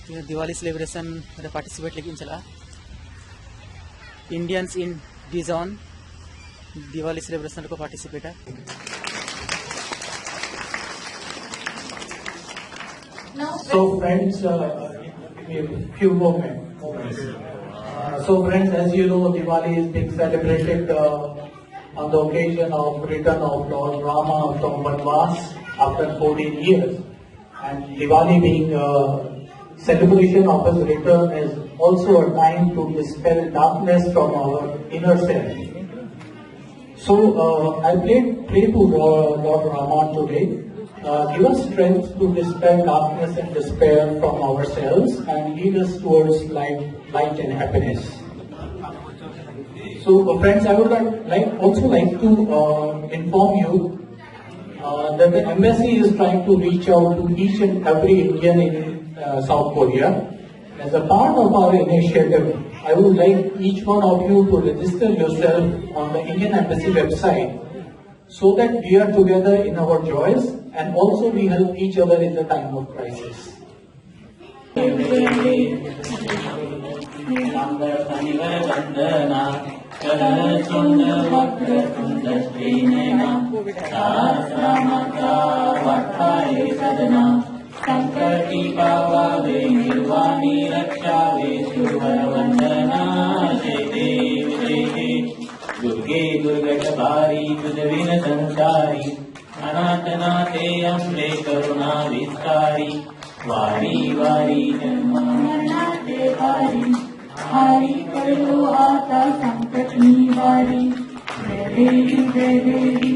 Diwali celebration रे participate लेकिन चला इंडियंस इन डिजॉन दिवाली सेलिब्रेशन को पार्टिसिपेट है। So friends, give me a few moments. So friends, as you know, Diwali is being celebrated on the occasion of return of Lord Rama from Vanvas after 14 years. And Diwali being celebration of his return is also a time to dispel darkness from our inner self. So I pray to Lord Rama today. Give us strength to dispel darkness and despair from ourselves and lead us towards light and happiness. So friends, I would also like to inform you that the embassy is trying to reach out to each and every Indian in South Korea. As a part of our initiative, I would like each one of you to register yourself on the Indian Embassy website so that we are together in our joys and also we help each other in the time of crisis. संकटी पावावे निर्वाणी रक्षावे सुवरवंदना जय देव जय देव दुर्गे दुर्गटभारी तुझविन संसारी अनाथनाथे अम्बे करुणा विस्तारी वारी वारी जन्म मरणाते वारी हारी करो आता संकट निवारी जय देवी जय देवी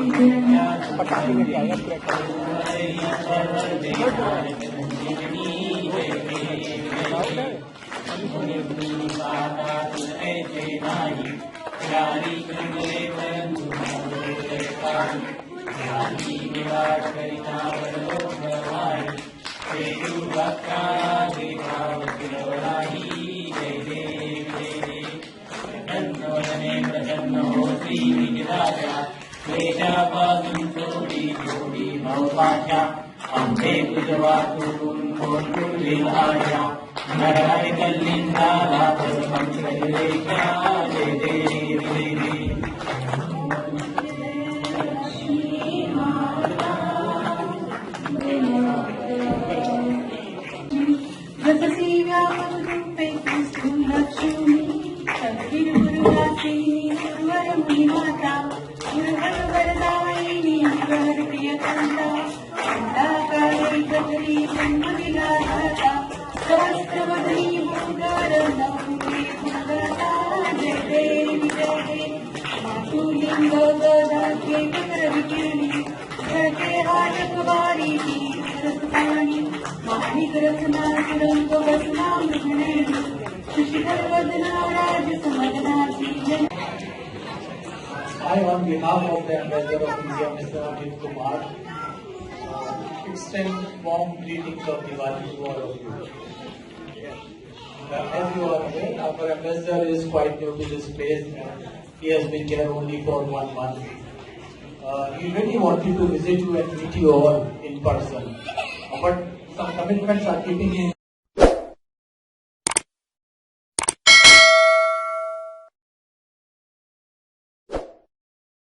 अंबे कुजवातु कुंभोर्विलाया नरहरि कल्लिंदाला पंचलेखा जय देवी देवी जगती व्यापरूपे लक्ष्मी शक्ति गुरुदासिनी गुरुवर मुनिमाता गुरुवर वरदायिनी गुरुवर प्रियकांता अंडाकारी कदली जन्मदिलाता सहस्रवदनी भूगारंदा पूरी भूगाता जय देवी जय देवी मातुलिंग गदा के पुत्र विकिरणी जय हाजकवारी की सरस्वाणी मानिक रत्ना तुरंग वसना मृगणे शिखर वदना राज समदना की I, on behalf of the Ambassador of India, Mr. Amit Kumar, extend warm greetings of Diwali to all of you. As you are aware, our ambassador is quite new to this place and he has been here only for 1 month. He really wanted to visit you and meet you all in person, but some commitments are keeping him